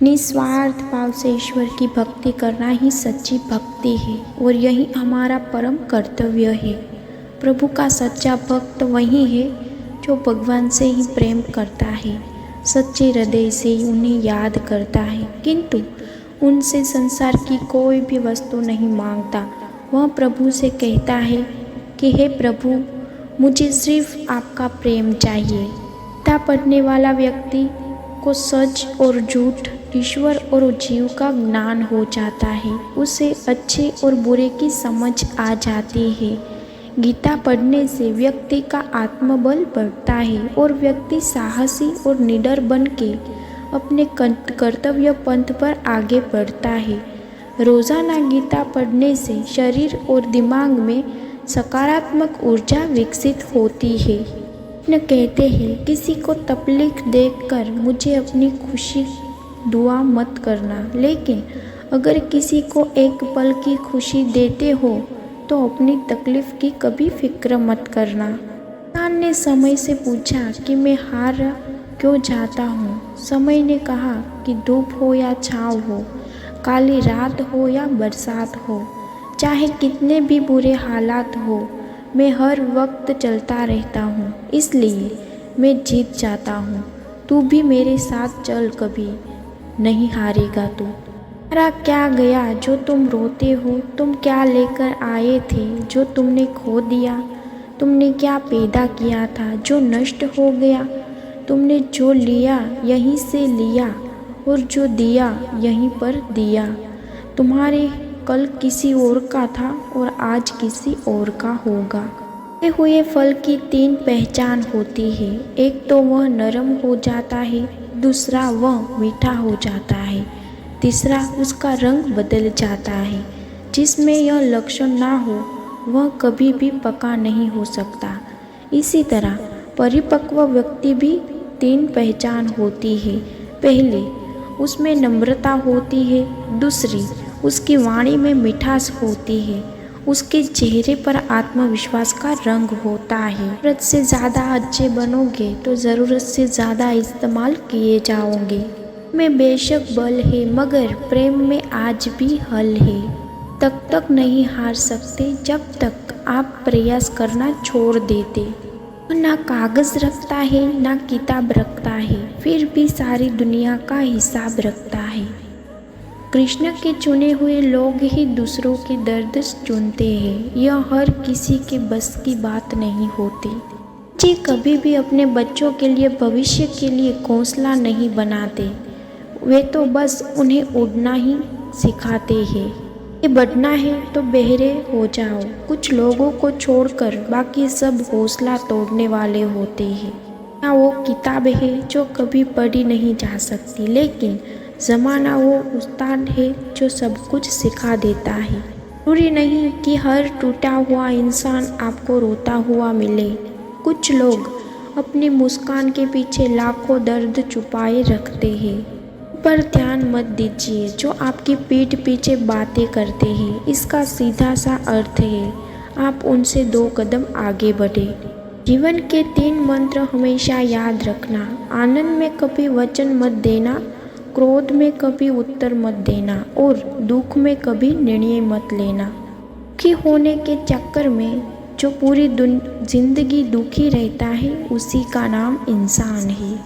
निस्वार्थ भाव से ईश्वर की भक्ति करना ही सच्ची भक्ति है और यही हमारा परम कर्तव्य है। प्रभु का सच्चा भक्त वही है जो भगवान से ही प्रेम करता है, सच्चे हृदय से उन्हें याद करता है, किंतु उनसे संसार की कोई भी वस्तु नहीं मांगता। वह प्रभु से कहता है कि हे प्रभु, मुझे सिर्फ आपका प्रेम चाहिए। गीता पढ़ने वाला व्यक्ति को सच और झूठ, ईश्वर और जीव का ज्ञान हो जाता है। उसे अच्छे और बुरे की समझ आ जाती है। गीता पढ़ने से व्यक्ति का आत्मबल बढ़ता है और व्यक्ति साहसी और निडर बन के अपने कर्तव्य पंथ पर आगे बढ़ता है। रोजाना गीता पढ़ने से शरीर और दिमाग में सकारात्मक ऊर्जा विकसित होती है। न कहते हैं किसी को तकलीफ देखकर मुझे अपनी खुशी दुआ मत करना, लेकिन अगर किसी को एक पल की खुशी देते हो तो अपनी तकलीफ की कभी फिक्र मत करना। इंसान ने समय से पूछा कि मैं हार क्यों जाता हूँ। समय ने कहा कि धूप हो या छाँव हो, काली रात हो या बरसात हो, चाहे कितने भी बुरे हालात हो, मैं हर वक्त चलता रहता हूँ, इसलिए मैं जीत जाता हूँ। तू भी मेरे साथ चल, कभी नहीं हारेगा तू। तुम्हारा क्या गया जो तुम रोते हो? तुम क्या लेकर आए थे जो तुमने खो दिया? तुमने क्या पैदा किया था जो नष्ट हो गया? तुमने जो लिया यहीं से लिया और जो दिया यहीं पर दिया। तुम्हारे कल किसी और का था और आज किसी और का होगा। ये हुए फल की तीन पहचान होती है। एक तो वह नरम हो जाता है, दूसरा वह मीठा हो जाता है, तीसरा उसका रंग बदल जाता है। जिसमें यह लक्षण ना हो वह कभी भी पका नहीं हो सकता। इसी तरह परिपक्व व्यक्ति भी तीन पहचान होती है। पहले उसमें नम्रता होती है, दूसरी उसकी वाणी में मिठास होती है, उसके चेहरे पर आत्मविश्वास का रंग होता है। जरूरत से ज़्यादा अच्छे बनोगे तो ज़रूरत से ज़्यादा इस्तेमाल किए जाओगे। में बेशक बल है मगर प्रेम में आज भी हल है। तब तक नहीं हार सकते जब तक आप प्रयास करना छोड़ देते। ना कागज़ रखता है ना किताब रखता है, फिर भी सारी दुनिया का हिसाब रखता है। कृष्ण के चुने हुए लोग ही दूसरों के दर्द चुनते हैं। यह हर किसी के बस की बात नहीं होती। जी कभी भी अपने बच्चों के लिए भविष्य के लिए घोंसला नहीं बनाते, वे तो बस उन्हें उड़ना ही सिखाते हैं। ये बढ़ना है तो बहरे हो जाओ। कुछ लोगों को छोड़कर बाकी सब हौसला तोड़ने वाले होते हैं। या वो किताब है जो कभी पढ़ी नहीं जा सकती, लेकिन ज़माना वो उस्ताद है जो सब कुछ सिखा देता है। जरूरी नहीं कि हर टूटा हुआ इंसान आपको रोता हुआ मिले। कुछ लोग अपनी मुस्कान के पीछे लाखों दर्द छुपाए रखते हैं। पर ध्यान मत दीजिए जो आपकी पीठ पीछे बातें करते हैं। इसका सीधा सा अर्थ है आप उनसे 2 कदम आगे बढ़े। जीवन के 3 मंत्र हमेशा याद रखना। आनंद में कभी वचन मत देना, क्रोध में कभी उत्तर मत देना और दुख में कभी निर्णय मत लेना। दुखी होने के चक्कर में जो पूरी जिंदगी दुखी रहता है उसी का नाम इंसान है।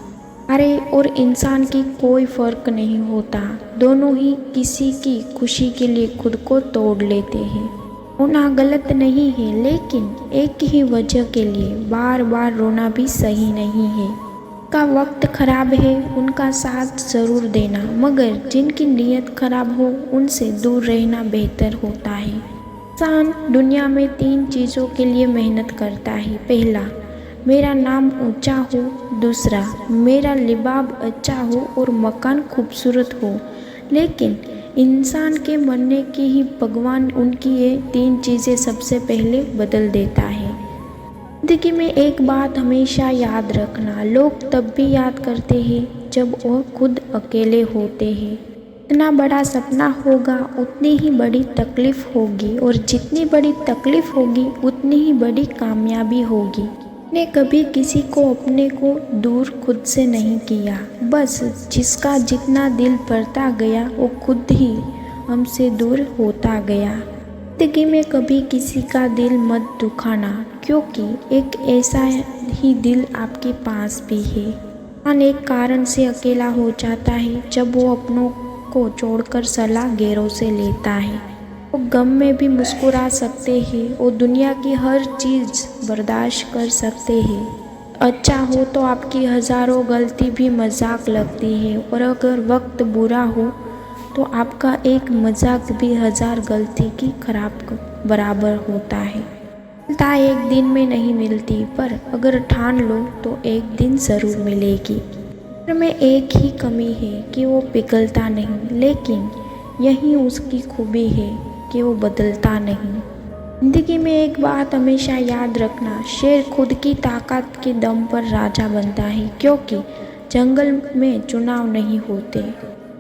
अरे और इंसान की कोई फर्क नहीं होता, दोनों ही किसी की खुशी के लिए खुद को तोड़ लेते हैं। रोना गलत नहीं है, लेकिन एक ही वजह के लिए बार बार रोना भी सही नहीं है। का वक्त खराब है उनका साथ ज़रूर देना, मगर जिनकी नीयत खराब हो उनसे दूर रहना बेहतर होता है। इंसान दुनिया में 3 चीज़ों के लिए मेहनत करता है। पहला, मेरा नाम ऊंचा हो, दूसरा मेरा लिबाब अच्छा हो और मकान खूबसूरत हो। लेकिन इंसान के मरने की ही भगवान उनकी ये 3 चीज़ें सबसे पहले बदल देता है। ज़िंदगी में एक बात हमेशा याद रखना, लोग तब भी याद करते हैं जब वह खुद अकेले होते हैं। जितना बड़ा सपना होगा उतनी ही बड़ी तकलीफ होगी और जितनी बड़ी तकलीफ होगी उतनी ही बड़ी कामयाबी होगी। ने कभी किसी को अपने को दूर खुद से नहीं किया, बस जिसका जितना दिल भरता गया वो खुद ही हमसे दूर होता गया। ज़िंदगी में कभी किसी का दिल मत दुखाना, क्योंकि एक ऐसा ही दिल आपके पास भी है। इंसान एक कारण से अकेला हो जाता है जब वो अपनों को छोड़कर सलाह गैरों से लेता है। वो गम में भी मुस्कुरा सकते हैं और दुनिया की हर चीज़ बर्दाश्त कर सकते हैं। अच्छा हो तो आपकी हज़ारों गलती भी मजाक लगती है, और अगर वक्त बुरा हो तो आपका एक मजाक भी 1000 गलती की खराब बराबर होता है। मिलता एक दिन में नहीं मिलती, पर अगर ठान लो तो एक दिन ज़रूर मिलेगी। में एक ही कमी है कि वो पिघलता नहीं, लेकिन यही उसकी खूबी है कि वो बदलता नहीं। ज़िंदगी में एक बात हमेशा याद रखना, शेर खुद की ताकत के दम पर राजा बनता है, क्योंकि जंगल में चुनाव नहीं होते।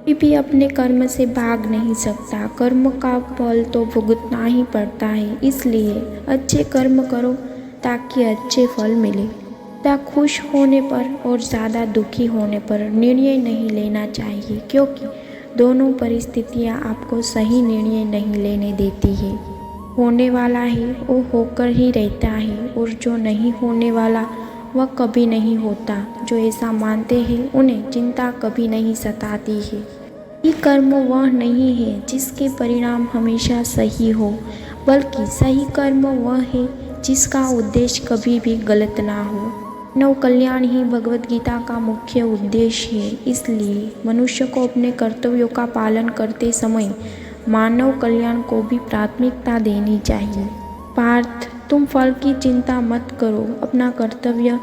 कोई भी अपने कर्म से भाग नहीं सकता, कर्म का फल तो भुगतना ही पड़ता है। इसलिए अच्छे कर्म करो ताकि अच्छे फल मिले। ज़्यादा खुश होने पर और ज़्यादा दुखी होने पर निर्णय नहीं लेना चाहिए, क्योंकि दोनों परिस्थितियाँ आपको सही निर्णय नहीं लेने देती है। होने वाला है वो होकर ही रहता है, और जो नहीं होने वाला वह कभी नहीं होता। जो ऐसा मानते हैं उन्हें चिंता कभी नहीं सताती है। ये कर्म वह नहीं है जिसके परिणाम हमेशा सही हो, बल्कि सही कर्म वह है जिसका उद्देश्य कभी भी गलत ना हो। मानव कल्याण ही भगवत गीता का मुख्य उद्देश्य है। इसलिए मनुष्य को अपने कर्तव्यों का पालन करते समय मानव कल्याण को भी प्राथमिकता देनी चाहिए। पार्थ, तुम फल की चिंता मत करो, अपना कर्तव्य,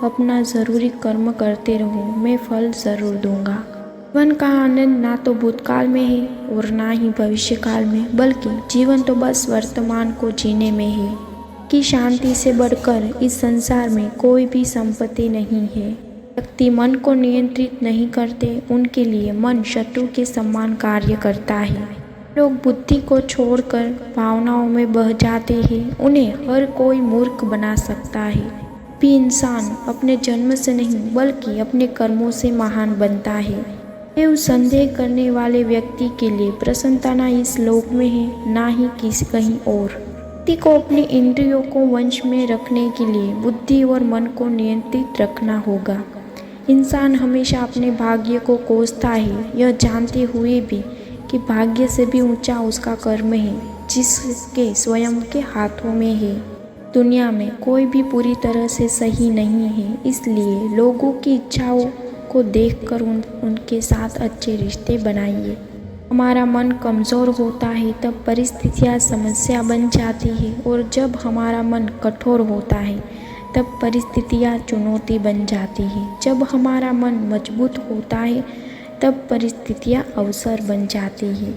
अपना ज़रूरी कर्म करते रहो, मैं फल ज़रूर दूंगा। जीवन का आनंद ना तो भूतकाल में है और ना ही भविष्यकाल में, बल्कि जीवन तो बस वर्तमान को जीने में है। कि शांति से बढ़कर इस संसार में कोई भी संपत्ति नहीं है। व्यक्ति मन को नियंत्रित नहीं करते, उनके लिए मन शत्रु के समान कार्य करता है। लोग बुद्धि को छोड़कर भावनाओं में बह जाते हैं, उन्हें हर कोई मूर्ख बना सकता है। भी इंसान अपने जन्म से नहीं बल्कि अपने कर्मों से महान बनता है। ये संदेह करने वाले व्यक्ति के लिए प्रसन्नता ना इस लोक में है, ना ही किसी कहीं और। व्यक्ति को अपने इंद्रियों को वश में रखने के लिए बुद्धि और मन को नियंत्रित रखना होगा। इंसान हमेशा अपने भाग्य को कोसता है, यह जानते हुए भी कि भाग्य से भी ऊंचा उसका कर्म है, जिसके स्वयं के हाथों में है। दुनिया में कोई भी पूरी तरह से सही नहीं है, इसलिए लोगों की इच्छाओं को देखकर उनके साथ अच्छे रिश्ते बनाइए। हमारा मन कमज़ोर होता है तब परिस्थितियाँ समस्या बन जाती है, और जब हमारा मन कठोर होता है तब परिस्थितियाँ चुनौती बन जाती है। जब हमारा मन मजबूत होता है तब परिस्थितियाँ अवसर बन जाती है।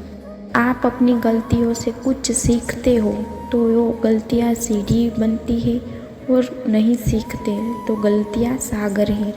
आप अपनी गलतियों से कुछ सीखते हो तो वो गलतियाँ सीढ़ी बनती है, और नहीं सीखते तो गलतियाँ सागर है।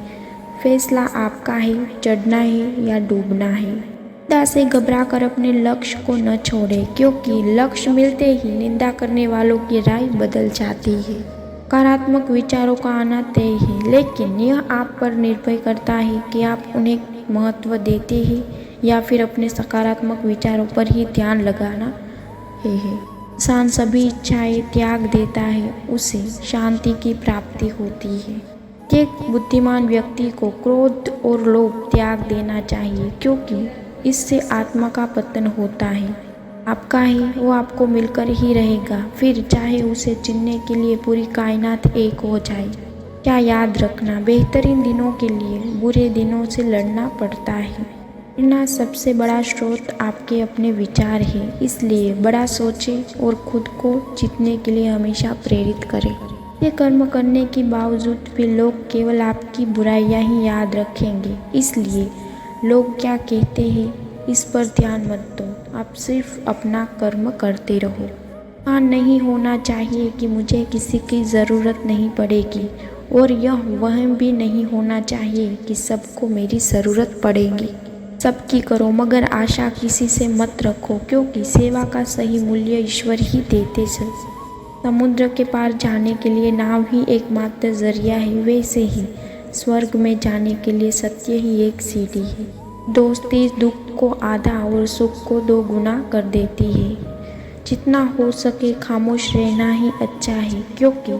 फैसला आपका है, चढ़ना है या डूबना है। निंदा से घबरा कर अपने लक्ष्य को न छोड़े, क्योंकि लक्ष्य मिलते ही निंदा करने वालों की राय बदल जाती है। सकारात्मक विचारों का आना तय है, लेकिन यह आप पर निर्भर करता है कि आप उन्हें महत्व देते हैं या फिर अपने सकारात्मक विचारों पर ही ध्यान लगाना है। इंसान सभी इच्छाएं त्याग देता है, उसे शांति की प्राप्ति होती है। एक बुद्धिमान व्यक्ति को क्रोध और लोभ त्याग देना चाहिए, क्योंकि इससे आत्मा का पतन होता है। आपका है वो आपको मिलकर ही रहेगा, फिर चाहे उसे चुनने के लिए पूरी कायनात एक हो जाए। क्या याद रखना, बेहतरीन दिनों के लिए बुरे दिनों से लड़ना पड़ता है। प्रेरणा सबसे बड़ा स्रोत आपके अपने विचार है, इसलिए बड़ा सोचें और खुद को जीतने के लिए हमेशा प्रेरित करें। ये कर्म करने के बावजूद भी लोग केवल आपकी बुराइयां ही याद रखेंगे, इसलिए लोग क्या कहते हैं इस पर ध्यान मत दो, आप सिर्फ अपना कर्म करते रहो। हाँ, नहीं होना चाहिए कि मुझे किसी की ज़रूरत नहीं पड़ेगी, और यह वहम भी नहीं होना चाहिए कि सबको मेरी ज़रूरत पड़ेगी। सबकी करो मगर आशा किसी से मत रखो, क्योंकि सेवा का सही मूल्य ईश्वर ही देते हैं। समुद्र के पार जाने के लिए नाव ही एकमात्र जरिया है, वैसे ही स्वर्ग में जाने के लिए सत्य ही एक सीढ़ी है। दोस्ती दुख को आधा और सुख को 2 गुना कर देती है। जितना हो सके खामोश रहना ही अच्छा है, क्योंकि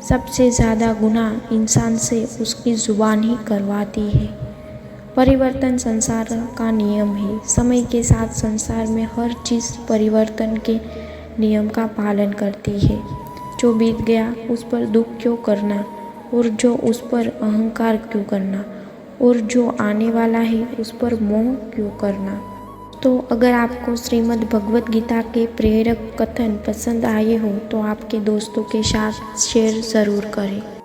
सबसे ज़्यादा गुनाह इंसान से उसकी ज़ुबान ही करवाती है। परिवर्तन संसार का नियम है। समय के साथ संसार में हर चीज़ परिवर्तन के नियम का पालन करती है। जो बीत गया उस पर दुख क्यों करना, और जो उस पर अहंकार क्यों करना, और जो आने वाला है उस पर मोह क्यों करना। तो अगर आपको श्रीमद् भगवत गीता के प्रेरक कथन पसंद आए हो तो आपके दोस्तों के साथ शेयर ज़रूर करें।